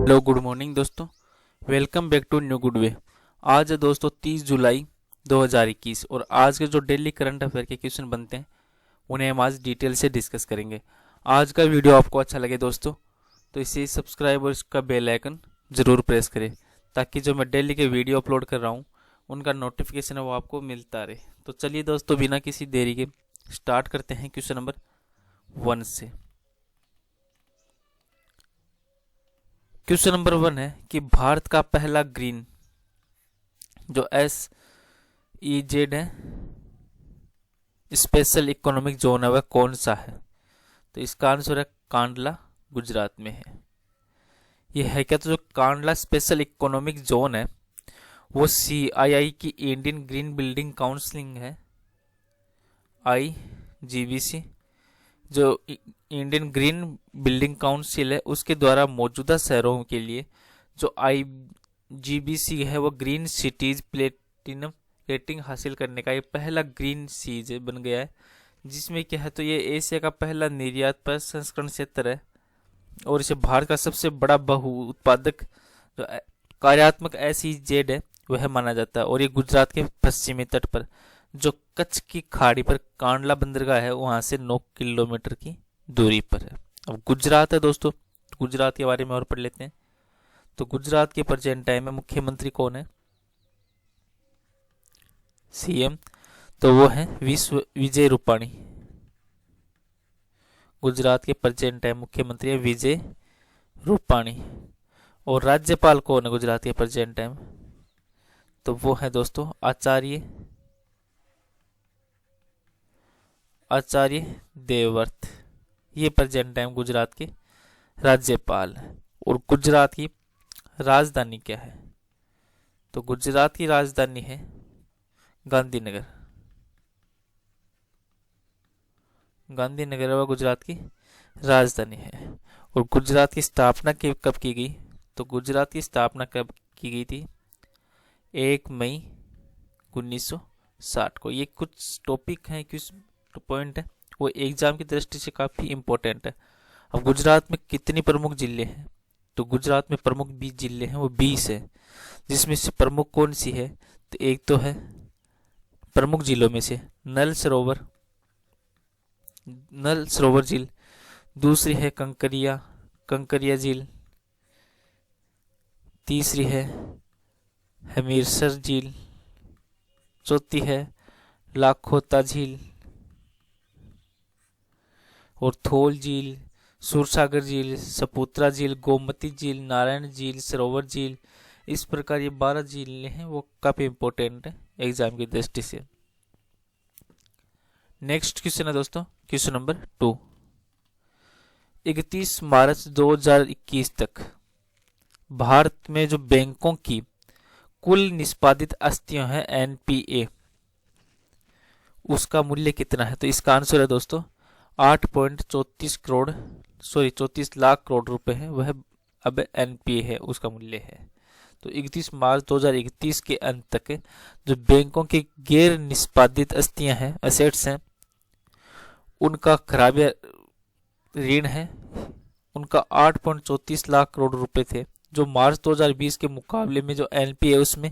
Hello good morning दोस्तों। Welcome back to new good way. आज है दोस्तों 30 जुलाई 2021 और आज के जो डेली करंट अफेयर के क्वेश्चन बनते हैं उन्हें हम आज डिटेल से डिस्कस करेंगे। आज का वीडियो आपको अच्छा लगे दोस्तों तो इसे सब्सक्राइब और इसका बेल आइकन ज़रूर प्रेस करें ताकि जो मैं डेली के वीडियो अपलोड कर रहा हूँ उनका नोटिफिकेशन है वो आपको मिलता रहे। तो चलिए दोस्तों बिना किसी देरी के स्टार्ट करते हैं क्वेश्चन नंबर 1 से। क्वेश्चन नंबर 1 है कि भारत का पहला ग्रीन जो SEZ है स्पेशल इकोनॉमिक जोन है वह कौन सा है? तो इसका आंसर है कांडला, गुजरात में है। यह है क्या? तो जो कांडला स्पेशल इकोनॉमिक जोन है वो CII की इंडियन ग्रीन बिल्डिंग काउंसिलिंग है, IGBC जो इंडियन ग्रीन बिल्डिंग काउंसिल है उसके द्वारा मौजूदा शहरों के लिए जो IGBC है वो ग्रीन सिटीज प्लेटिनम रेटिंग हासिल करने का ये पहला ग्रीन सीज बन गया है, जिसमें क्या है तो ये एशिया का पहला निर्यात पर संस्करण क्षेत्र है और इसे भारत का सबसे बड़ा बहु उत्पादक जो कार्यात्मक SEZ है वह माना जाता है। और ये गुजरात के पश्चिमी तट पर जो कच्छ की खाड़ी पर कांडला बंदरगाह है वहां से 9 किलोमीटर की दूरी पर है। अब गुजरात है दोस्तों, गुजरात के बारे में और पढ़ लेते हैं। तो गुजरात के प्रेजेंट टाइम में मुख्यमंत्री कौन है? CM तो वो है विजय रूपाणी। गुजरात के प्रेजेंट टाइम मुख्यमंत्री है विजय रूपाणी। और राज्यपाल कौन है गुजरात के प्रेजेंट टाइम? तो वो है दोस्तों आचार्य देवव्रत। ये प्रेजेंट टाइम गुजरात के राज्यपाल है। और गुजरात की राजधानी क्या है? तो गुजरात की राजधानी है गांधीनगर। गांधीनगर वह गुजरात की राजधानी है। और गुजरात की स्थापना कब की गई? तो गुजरात की स्थापना कब की गई थी? 1 मई 1960 को। ये कुछ टॉपिक हैं, कुछ पॉइंट है वो एग्जाम की दृष्टि से काफी इंपॉर्टेंट है। अब गुजरात में कितनी प्रमुख जिले हैं? तो गुजरात में प्रमुख 20 जिले हैं, वो 20 है। जिसमें से प्रमुख कौन सी है? तो एक तो है प्रमुख जिलों में से नल सरोवर झील, दूसरी है कंकरिया झील, तीसरी है हमीरसर झील, चौथी है लाखोता झील और थोल झील, सूरसागर झील, सपुत्रा झील, गोमती झील, नारायण झील, सरोवर झील। इस प्रकार ये 12 झीलें हैं वो काफी इंपॉर्टेंट है एग्जाम की दृष्टि से। नेक्स्ट क्वेश्चन है दोस्तों क्वेश्चन नंबर 2। 31 मार्च 2021 तक भारत में जो बैंकों की कुल निष्पादित आस्तियां हैं NPA उसका मूल्य कितना है? तो इसका आंसर है दोस्तों 34 लाख करोड़ रुपए है, वह अब NPA है, उसका मूल्य है। तो 31 मार्च 2031 के अंत तक जो बैंकों की गैर निष्पादित आस्तियां हैं, एसेट्स हैं, उनका खराबिया ऋण है, उनका 8.34 लाख करोड़ रुपए थे, जो मार्च 2020 के मुकाबले में जो NPA है उसमें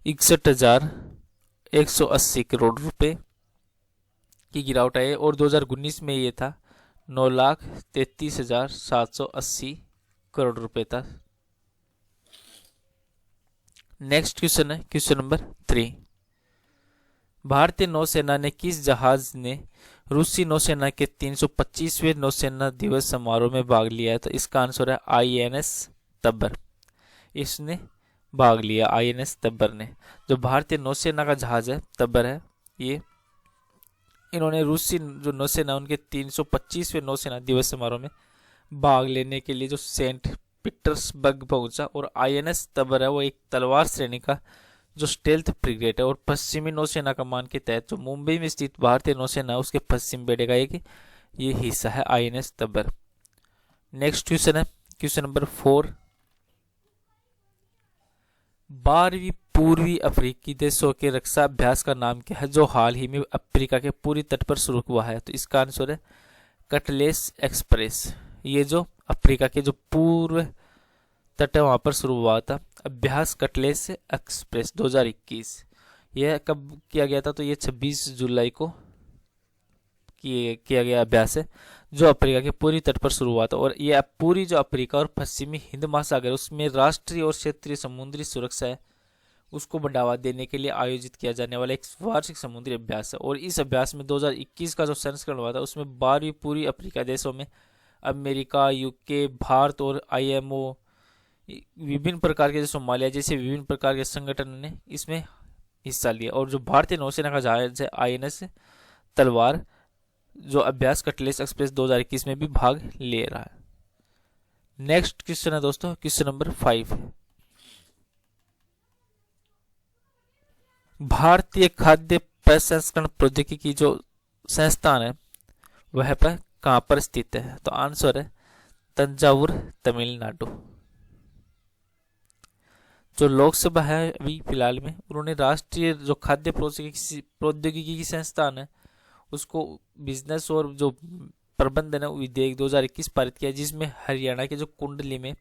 61,180 करोड़ रुपए की गिरावट आई। और 2019 में ये था 9,33,780 करोड़ रुपए था। नेक्स्ट क्वेश्चन है क्वेश्चन नंबर 3। भारतीय नौसेना ने किस जहाज ने रूसी नौसेना के 325वें नौसेना दिवस समारोह में भाग लिया है? तो इसका आंसर है INS तब्बर। इसने भाग लिया INS तब्बर ने। जो भारतीय नौसेना का जहाज है तब्बर है, ये इन्होंने रूसी जो नौसेना उनके 325वें नौसेना दिवस समारोह में भाग लेने के लिए जो सेंट पीटर्सबर्ग पहुंचा। और INS तब्बर है वो एक तलवार श्रेणी का जो स्टेल्थ फ्रिगेट है और पश्चिमी नौसेना कमान के तहत जो मुंबई में स्थित भारतीय नौसेना उसके पश्चिम बेड़े का एक ये हिस्सा है INS तब्बर। नेक्स्ट क्वेश्चन है क्वेश्चन नंबर 4। 12वीं पूर्वी अफ्रीकी देशों के रक्षा अभ्यास का नाम क्या है जो हाल ही में अफ्रीका के पूरी तट पर शुरू हुआ है? तो इसका आंसर है कटलेस एक्सप्रेस। ये जो अफ्रीका के जो पूर्व तट है वहां पर शुरू हुआ था अभ्यास कटलेस एक्सप्रेस 2021। यह कब किया गया था? तो ये 26 जुलाई को किया गया अभ्यास है, जो अफ्रीका के पूरी तट पर शुरू हुआ था। और ये पूरी जो अफ्रीका और पश्चिमी हिंद महासागर उसमें राष्ट्रीय और क्षेत्रीय समुद्री सुरक्षा है उसको बढ़ावा देने के लिए आयोजित किया जाने वाला एक वार्षिक समुद्री अभ्यास है। और इस अभ्यास में 2021 का जो संस्करण हुआ था उसमें 12वीं पूरी अफ्रीका देशों में अमेरिका, यूके, भारत और IMO विभिन्न प्रकार के, जो सोमालिया जैसे विभिन्न प्रकार के संगठन ने इसमें हिस्सा लिया। और जो भारतीय नौसेना का जहाज है INS तलवार, जो अभ्यास कटलेस एक्सप्रेस 2021 में भी भाग ले रहा है। नेक्स्ट क्वेश्चन है दोस्तों, क्वेश्चन नंबर 5। भारतीय खाद्य प्रसंस्करण प्रौद्योगिकी जो संस्थान है वह पर कहां पर स्थित है? तो आंसर है तंजावुर, तमिलनाडु। जो लोकसभा है अभी फिलहाल में, उन्होंने राष्ट्रीय जो खाद्य प्रौद्योगिकी की संस्थान है उसको बिजनेस और जो प्रबंधन है विधेयक 2021 पारित किया, जिसमें हरियाणा के जो कुंडली में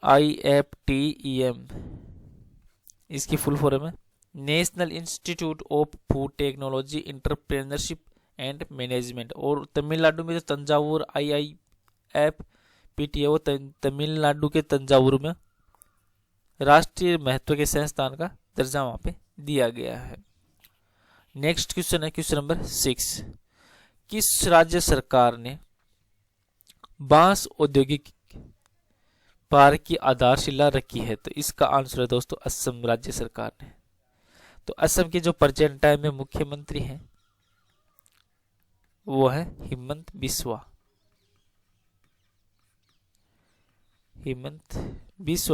NIFTEM इसकी फुल फॉर्म है national institute of food technology entrepreneurship and management. और तमिलनाडु में जो तंजावुर IIFPT है वो तमिलनाडु के तंजावुर में राष्ट्रीय महत्व के संस्थान का दर्जा वहां पे दिया गया है। नेक्स्ट क्वेश्चन है क्वेश्चन नंबर 6। किस राज्य सरकार ने बांस औद्योगिक पार्क की आधारशिला रखी है? तो इसका आंसर है दोस्तों असम राज्य सरकार ने। तो असम के जो प्रेजेंट टाइम में मुख्यमंत्री हैं वो है हिमंत बिस्वा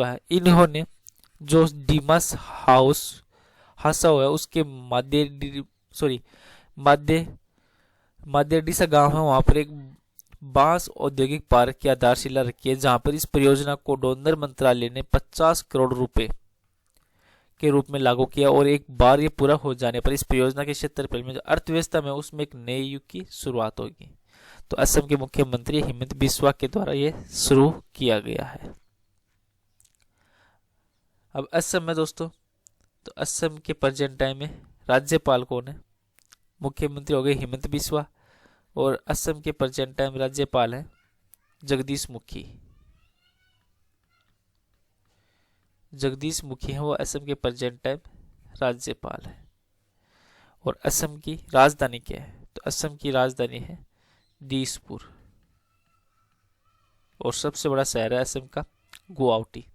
है। इन्होंने जो डीमस हाउस हासा हुआ है उसके मादेडिसा गांव है, वहां पर एक बांस औद्योगिक पार्क की आधारशिला रखी है, जहां पर इस परियोजना को डोनर मंत्रालय ने 50 करोड़ रुपए के रूप में लागू किया। और एक बार ये पूरा हो जाने पर इस परियोजना के क्षेत्रफल में जो अर्थव्यवस्था में उसमें एक नए युग की शुरुआत होगी। तो असम के मुख्यमंत्री हिमंत बिस्वा के द्वारा ये शुरू किया गया है। अब असम में दोस्तों, तो असम के प्रेजेंट टाइम में राज्यपाल कौन है? मुख्यमंत्री हो गए हिमंत बिस्वा, और असम के प्रेजेंट टाइम राज्यपाल है जगदीश मुखी है, वो असम के प्रेजेंट टाइम राज्यपाल है। और असम की राजधानी क्या है? तो असम की राजधानी है दिसपुर, और सबसे बड़ा शहर है असम का गुवाहाटी।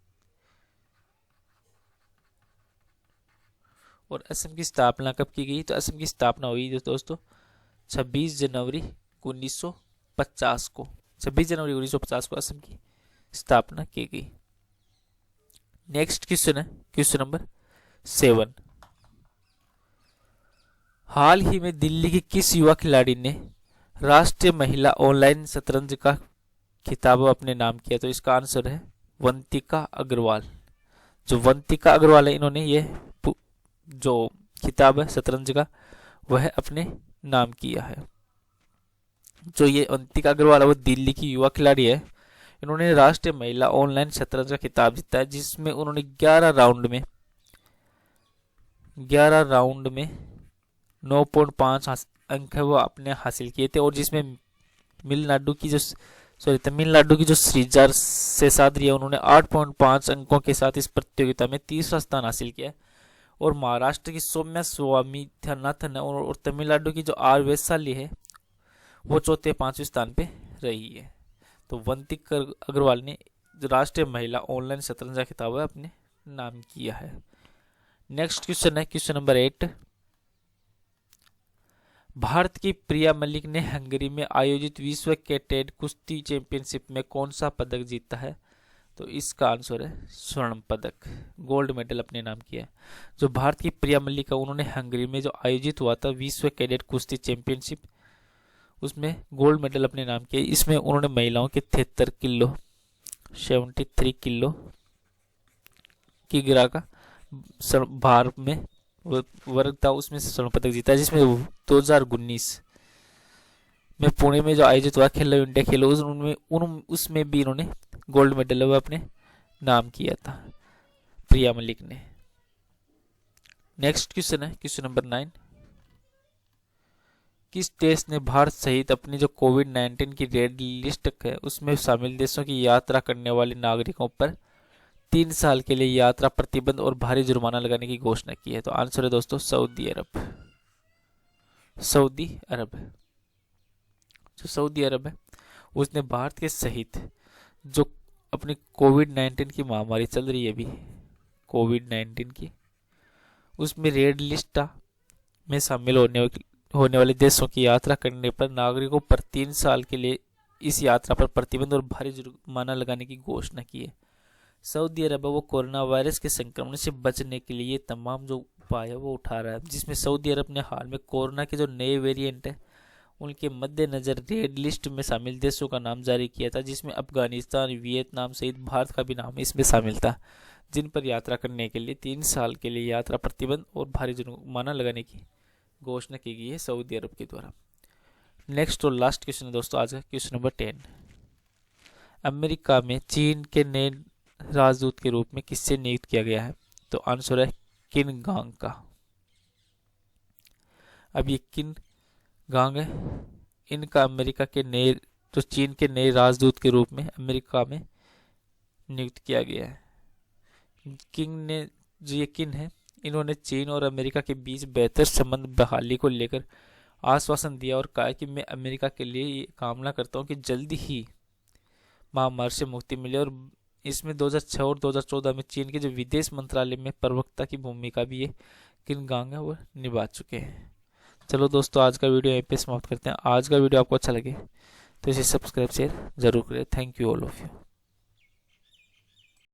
और असम की स्थापना कब की गई? तो असम की स्थापना हुई दोस्तों 26 जनवरी 1950 को। 26 जनवरी 1950 को असम की स्थापना की गई। नेक्स्ट क्वेश्चन है क्वेश्चन नंबर 7। हाल ही में दिल्ली की किस युवा खिलाड़ी ने राष्ट्रीय महिला ऑनलाइन शतरंज का खिताब अपने नाम किया? तो इसका आंसर है वंतिका अग्रवाल। जो वंतिका अग्रवाल है, इन्होंने ये जो खिताब है शतरंज का वह अपने नाम किया है। जो ये वंतिका अग्रवाल है वो दिल्ली की युवा खिलाड़ी है। इन्होंने राष्ट्रीय महिला ऑनलाइन शतरंज का खिताब जीता है, जिसमें उन्होंने 11 राउंड में 9.5 अंक है वो अपने हासिल किए थे। और जिसमें तमिलनाडु की जो श्रीजा शेषाद्री है उन्होंने 8.5 अंकों के साथ इस प्रतियोगिता में तीसरा स्थान हासिल किया। और महाराष्ट्र की सौम्या स्वामीनाथन और तमिलनाडु की जो आर वैशाली है वो चौथे 5वें स्थान पे रही है। तो वंतिका अग्रवाल ने राष्ट्रीय महिला ऑनलाइन शतरंज का खिताब अपने नाम किया है। नेक्स्ट क्वेश्चन है क्वेश्चन नंबर 8। भारत की प्रिया मलिक ने हंगरी में आयोजित विश्व कैडेट कुश्ती चैंपियनशिप में कौन सा पदक जीता है? तो इसका आंसर है स्वर्ण पदक, गोल्ड मेडल अपने नाम किया है। जो भारत की प्रिया मलिक है उन्होंने हंगरी में जो आयोजित हुआ था विश्व कैडेट कुश्ती चैंपियनशिप उसमें गोल्ड मेडल अपने नाम किया। इसमें उन्होंने महिलाओं के 73 किलो की गिरा का भार में वर्ग था उसमें से स्वर्ण पदक जीता, जिसमें 2019 में पुणे में जो आयोजित हुआ खेलो इंडिया खेलो उसमें भी इन्होंने गोल्ड मेडल है वो अपने नाम किया था प्रिया मलिक ने। नेक्स्ट क्वेश्चन है क्वेश्चन नंबर 9। किस देश ने भारत सहित अपनी जो कोविड-19 की रेड लिस्ट है उसमें शामिल देशों की यात्रा करने वाले नागरिकों पर 3 साल के लिए यात्रा प्रतिबंध और भारी जुर्माना लगाने की घोषणा की है? तो आंसर है दोस्तों सऊदी अरब। सऊदी अरब जो सऊदी अरब है उसने भारत के सहित जो अपनी कोविड-19 की महामारी चल रही है अभी कोविड-19 की, उसमें रेड लिस्ट में शामिल होने वाले देशों की यात्रा करने पर नागरिकों पर 3 साल के लिए इस यात्रा पर प्रतिबंध और भारी जुर्माना लगाने की घोषणा की है। सऊदी अरब वो कोरोना वायरस के संक्रमण से बचने के लिए तमाम जो उपाय है वो उठा रहा है, जिसमें सऊदी अरब ने हाल में कोरोना के जो नए वेरिएंट है उनके मद्देनजर रेड लिस्ट में शामिल देशों का नाम जारी किया था, जिसमें अफगानिस्तान, वियतनाम सहित भारत का भी नाम इसमें शामिल था, जिन पर यात्रा करने के लिए 3 साल के लिए यात्रा प्रतिबंध और भारी जुर्माना लगाने की घोषणा की गई है सऊदी अरब के द्वारा। नेक्स्ट और लास्ट क्वेश्चन है दोस्तों आज का क्वेश्चन नंबर 10। अमेरिका में चीन के नए राजदूत के रूप में किससे नियुक्त किया गया है? तो आंसर है किन गांग का। अब ये किन गांग है, इनका अमेरिका के नए तो चीन के नए राजदूत के रूप में अमेरिका में नियुक्त किया गया है। किंग ने जो ये किन है इन्होंने चीन और अमेरिका के बीच बेहतर संबंध बहाली को लेकर आश्वासन दिया और कहा कि मैं अमेरिका के लिए ये कामना करता हूं कि जल्दी ही महामारी से मुक्ति मिले, और इसमें 2006 और 2014 में चीन के जो विदेश मंत्रालय में प्रवक्ता की भूमिका भी ये किन गांग है वो निभा चुके हैं। चलो दोस्तों आज का वीडियो यहीं पे समाप्त करते हैं। आज का वीडियो आपको अच्छा लगे तो इसे सब्सक्राइब शेयर जरूर करें। Thank you all of you.